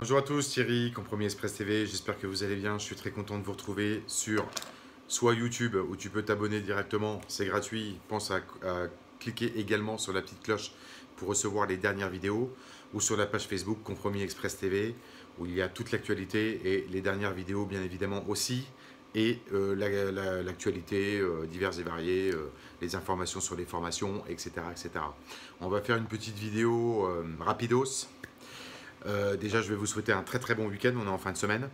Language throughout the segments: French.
Bonjour à tous, Thierry, Compromis Express TV, j'espère que vous allez bien. Je suis très content de vous retrouver sur soit YouTube où tu peux t'abonner directement, c'est gratuit. Pense à cliquer également sur la petite cloche pour recevoir les dernières vidéos, ou sur la page Facebook Compromis Express TV où il y a toute l'actualité et les dernières vidéos bien évidemment aussi, et l'actualité diverses et variées, les informations sur les formations, etc., etc. On va faire une petite vidéo rapidos. Déjà, je vais vous souhaiter un très très bon week-end, on est en fin de semaine.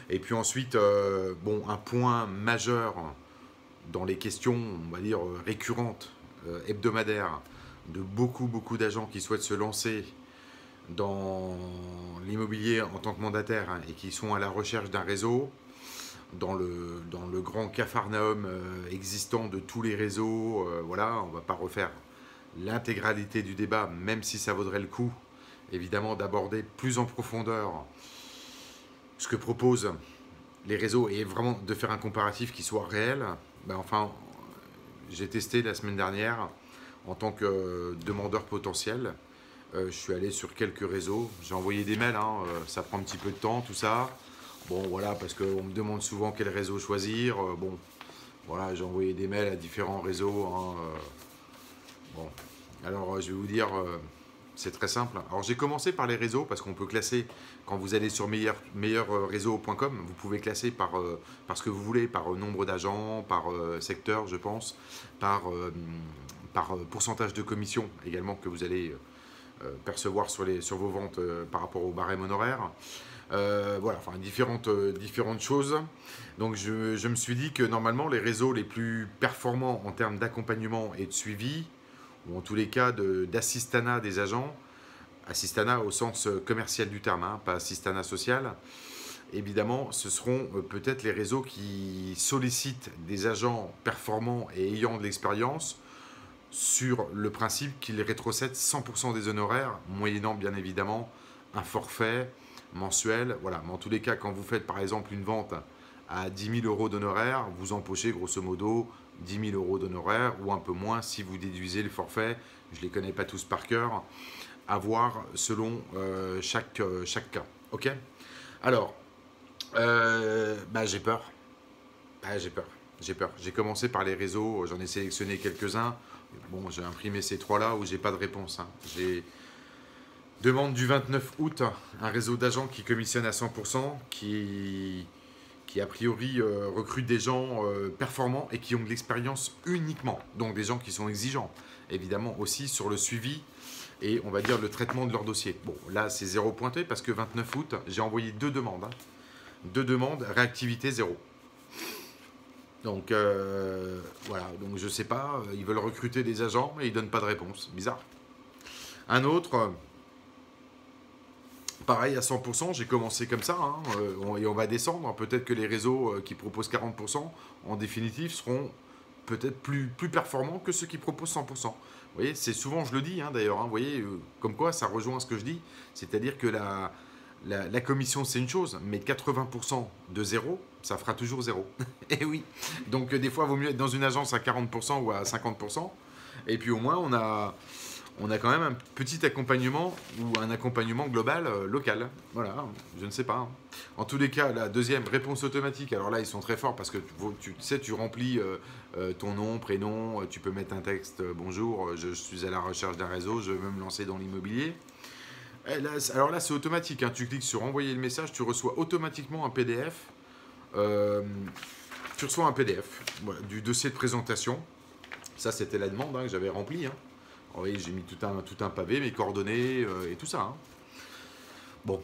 Et puis ensuite, bon, un point majeur dans les questions, on va dire, récurrentes, hebdomadaires, de beaucoup d'agents qui souhaitent se lancer dans l'immobilier en tant que mandataire, hein, et qui sont à la recherche d'un réseau, dans le grand capharnaüm existant de tous les réseaux. Voilà, on ne va pas refaire l'intégralité du débat, même si ça vaudrait le coup, évidemment, d'aborder plus en profondeur ce que proposent les réseaux et vraiment de faire un comparatif qui soit réel. Ben enfin, j'ai testé la semaine dernière en tant que demandeur potentiel. Je suis allé sur quelques réseaux, j'ai envoyé des mails, hein, ça prend un petit peu de temps, tout ça. Bon, voilà, parce qu'on me demande souvent quel réseau choisir. Bon, voilà, j'ai envoyé des mails à différents réseaux, hein. Bon, alors je vais vous dire, c'est très simple. Alors j'ai commencé par les réseaux parce qu'on peut classer, quand vous allez sur meilleurréseau.com, vous pouvez classer par ce que vous voulez, par nombre d'agents, par secteur, je pense, par pourcentage de commission également que vous allez percevoir sur vos ventes par rapport au barème honoraire. Voilà, enfin différentes choses. Donc je me suis dit que normalement les réseaux les plus performants en termes d'accompagnement et de suivi, ou en tous les cas d'assistanat des agents, assistanat au sens commercial du terme, hein, pas assistanat social, évidemment, ce seront peut-être les réseaux qui sollicitent des agents performants et ayant de l'expérience sur le principe qu'ils rétrocèdent 100% des honoraires, moyennant bien évidemment un forfait mensuel. Voilà. Mais en tous les cas, quand vous faites par exemple une vente à 10 000 euros d'honoraires, vous empochez grosso modo 10 000 euros d'honoraires, ou un peu moins si vous déduisez le forfait. Je ne les connais pas tous par cœur, à voir selon chaque cas. Ok. Alors, bah, j'ai peur. Ah, j'ai peur. J'ai peur. J'ai commencé par les réseaux, j'en ai sélectionné quelques-uns. Bon, j'ai imprimé ces trois-là où j'ai pas de réponse, hein. J'ai demande du 29 août, un réseau d'agents qui commissionne à 100%, qui a priori recrute des gens performants et qui ont de l'expérience uniquement. Donc des gens qui sont exigeants, évidemment aussi sur le suivi et on va dire le traitement de leur dossier. Bon, là c'est zéro pointé parce que 29 août, j'ai envoyé deux demandes, hein. Deux demandes, réactivité zéro. Donc voilà, donc je sais pas, ils veulent recruter des agents et ils donnent pas de réponse. Bizarre. Un autre, pareil à 100%, j'ai commencé comme ça, hein, et on va descendre. Peut-être que les réseaux qui proposent 40%, en définitive, seront peut-être plus performants que ceux qui proposent 100%. Vous voyez, c'est souvent, je le dis, hein, d'ailleurs, hein, vous voyez, comme quoi ça rejoint ce que je dis, c'est-à-dire que la commission c'est une chose, mais 80% de zéro, ça fera toujours zéro. Et oui, donc des fois, il vaut mieux être dans une agence à 40% ou à 50%, et puis au moins on a quand même un petit accompagnement ou un accompagnement global local. Voilà, je ne sais pas, hein. En tous les cas, la deuxième réponse automatique, alors là ils sont très forts parce que tu sais, tu remplis ton nom, prénom, tu peux mettre un texte, bonjour, je suis à la recherche d'un réseau, je veux me lancer dans l'immobilier. Alors là c'est automatique, hein, tu cliques sur envoyer le message, tu reçois automatiquement un PDF. euh, Tu reçois un PDF, voilà, du dossier de présentation. Ça c'était la demande, hein, que j'avais remplie, hein. Oui, j'ai mis tout un pavé, mes coordonnées et tout ça, hein. Bon,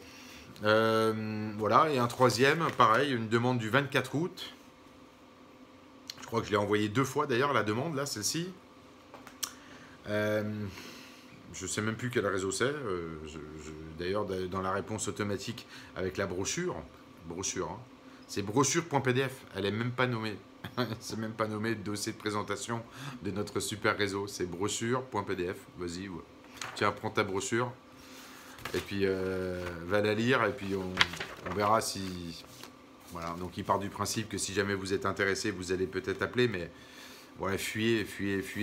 voilà. Et un troisième, pareil, une demande du 24 août. Je crois que je l'ai envoyé deux fois d'ailleurs, la demande, là, celle-ci. Euh, je sais même plus quel réseau c'est. D'ailleurs, dans la réponse automatique avec la brochure, hein, c'est brochure.pdf. Elle est même pas nommée. C'est même pas nommé dossier de présentation de notre super réseau. C'est brochure.pdf. Vas-y, ouais. Tiens, prends ta brochure. Et puis, va la lire. Et puis, on verra si. Voilà. Donc, il part du principe que si jamais vous êtes intéressé, vous allez peut-être appeler. Mais ouais, fuyez.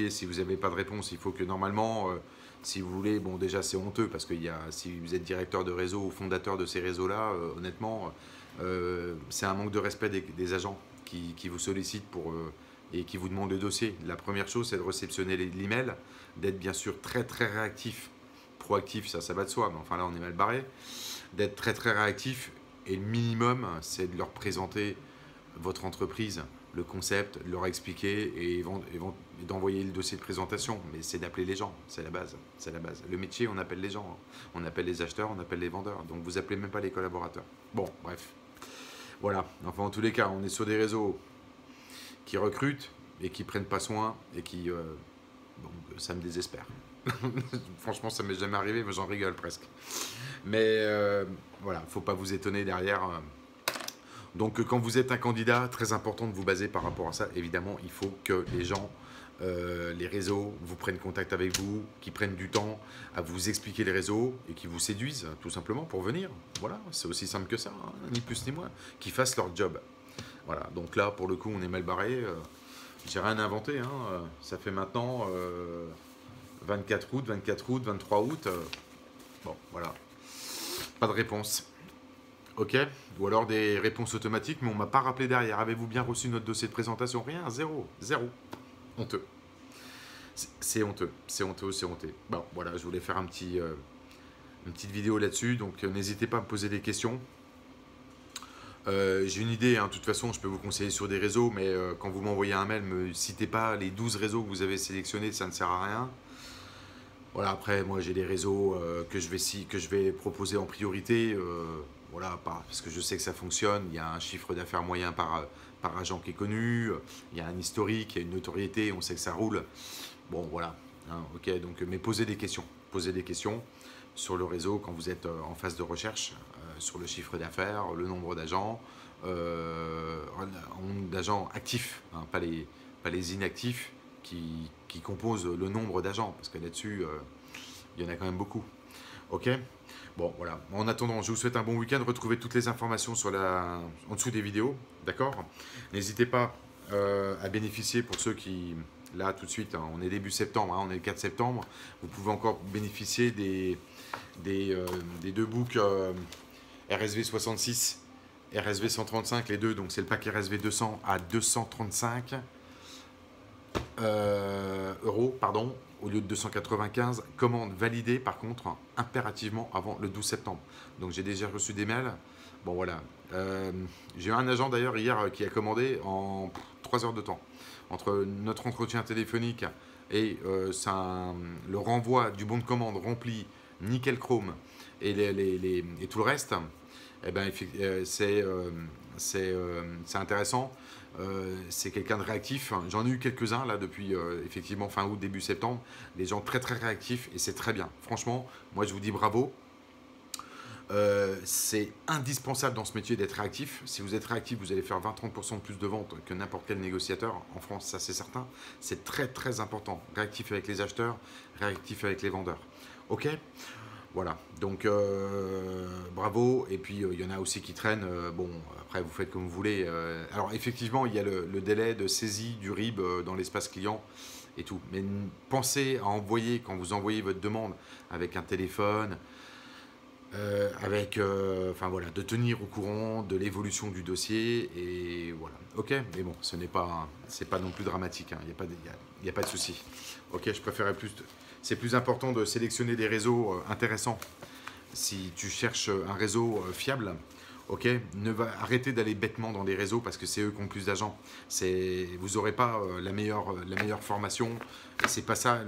Si vous n'avez pas de réponse, il faut que normalement, Si vous voulez, bon déjà c'est honteux parce que si vous êtes directeur de réseau ou fondateur de ces réseaux-là, honnêtement, c'est un manque de respect des agents qui vous sollicitent et qui vous demandent le dossier. La première chose, c'est de réceptionner l'email, d'être bien sûr très très réactif, proactif, ça va de soi, mais enfin là on est mal barré, d'être très très réactif et le minimum, c'est de leur présenter votre entreprise, le concept, leur expliquer et d'envoyer le dossier de présentation. Mais c'est d'appeler les gens, c'est la base. C'est la base. Le métier, on appelle les gens. On appelle les acheteurs, on appelle les vendeurs. Donc vous appelez même pas les collaborateurs. Bon, bref. Voilà. Enfin, en tous les cas, on est sur des réseaux qui recrutent et qui prennent pas soin et qui... donc ça me désespère. Franchement, ça m'est jamais arrivé, mais j'en rigole presque. Mais voilà, faut pas vous étonner derrière... Donc quand vous êtes un candidat, très important de vous baser par rapport à ça. Évidemment, il faut que les gens, les réseaux, vous prennent contact avec vous, qui prennent du temps à vous expliquer les réseaux et qui vous séduisent tout simplement pour venir. Voilà, c'est aussi simple que ça, hein, ni plus ni moins. Qu'ils fassent leur job. Voilà, donc là, pour le coup, on est mal barré. J'ai rien inventé. Hein. Ça fait maintenant 24 août, 23 août. Bon, voilà. Pas de réponse. Ok, ou alors des réponses automatiques, mais on m'a pas rappelé derrière. Avez-vous bien reçu notre dossier de présentation? Rien, zéro, zéro. Honteux. C'est honteux, c'est honteux, c'est honteux. Bon, voilà, je voulais faire une petite vidéo là-dessus, donc n'hésitez pas à me poser des questions. J'ai une idée, hein, de toute façon, je peux vous conseiller sur des réseaux, mais quand vous m'envoyez un mail, ne me citez pas les 12 réseaux que vous avez sélectionnés, ça ne sert à rien. Voilà, après, moi j'ai des réseaux que je vais proposer en priorité. Voilà, parce que je sais que ça fonctionne. Il y a un chiffre d'affaires moyen par agent qui est connu. Il y a un historique, il y a une notoriété, on sait que ça roule. Bon, voilà. Hein, ok, donc, mais posez des questions. Posez des questions sur le réseau quand vous êtes en phase de recherche, sur le chiffre d'affaires, le nombre d'agents, d'agents actifs, hein, pas les inactifs qui composent le nombre d'agents, parce que là-dessus, il y en a quand même beaucoup. Ok. Bon, voilà. En attendant, je vous souhaite un bon week-end. Retrouvez toutes les informations en dessous des vidéos. D'accord. N'hésitez pas à bénéficier pour ceux qui, là, tout de suite, hein, on est début septembre, hein, on est le 4 septembre. Vous pouvez encore bénéficier des deux books RSV 66, RSV 135, les deux. Donc, c'est le pack RSV 200 à 235 euros, pardon, au lieu de 295, commande validée par contre impérativement avant le 12 septembre. Donc j'ai déjà reçu des mails. Bon voilà. J'ai eu un agent d'ailleurs hier qui a commandé en 3 heures de temps. Entre notre entretien téléphonique et le renvoi du bon de commande rempli, nickel chrome et tout le reste, eh ben, c'est intéressant. C'est quelqu'un de réactif. J'en ai eu quelques-uns là depuis effectivement fin août, début septembre. Des gens très très réactifs et c'est très bien. Franchement, moi je vous dis bravo. C'est indispensable dans ce métier d'être réactif. Si vous êtes réactif, vous allez faire 20-30% de plus de ventes que n'importe quel négociateur en France, ça c'est certain. C'est très très important. Réactif avec les acheteurs, réactif avec les vendeurs. Ok ? Voilà, donc bravo. Et puis il y en a aussi qui traînent. Bon, après vous faites comme vous voulez. Alors effectivement, il y a le délai de saisie du RIB dans l'espace client et tout. Mais pensez à envoyer, quand vous envoyez votre demande avec un téléphone, enfin voilà, de tenir au courant de l'évolution du dossier et voilà. Ok, mais bon, c'est pas non plus dramatique. Hein. Il y a pas de souci. Ok, je préférais plus. C'est plus important de sélectionner des réseaux intéressants. Si tu cherches un réseau fiable, ok, arrêtez d'aller bêtement dans des réseaux parce que c'est eux qui ont plus d'agents. Vous n'aurez pas la meilleure formation. C'est pas ça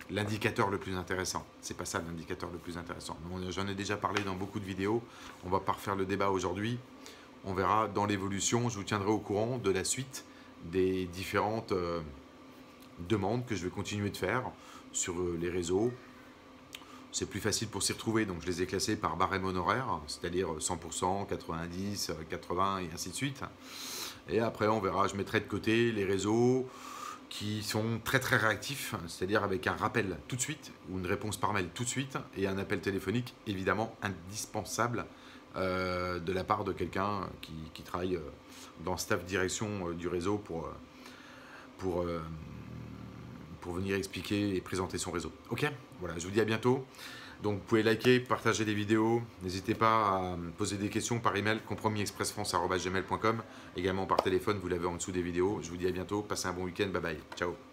l'indicateur le plus intéressant. C'est pas ça l'indicateur le plus intéressant. J'en ai déjà parlé dans beaucoup de vidéos. On va pas refaire le débat aujourd'hui. On verra dans l'évolution. Je vous tiendrai au courant de la suite des différentes demandes que je vais continuer de faire sur les réseaux. C'est plus facile pour s'y retrouver, donc je les ai classés par barème honoraire, c'est-à-dire 100%, 90, 80 et ainsi de suite. Et après, on verra, je mettrai de côté les réseaux qui sont très très réactifs, c'est-à-dire avec un rappel tout de suite, ou une réponse par mail tout de suite, et un appel téléphonique évidemment indispensable de la part de quelqu'un qui travaille dans le staff direction du réseau pour pour venir expliquer et présenter son réseau. Ok, voilà, je vous dis à bientôt. Donc vous pouvez liker, partager les vidéos, n'hésitez pas à me poser des questions par email, compromisexpressfrance@gmail.com, également par téléphone, vous l'avez en dessous des vidéos. Je vous dis à bientôt, passez un bon week-end, bye bye, ciao.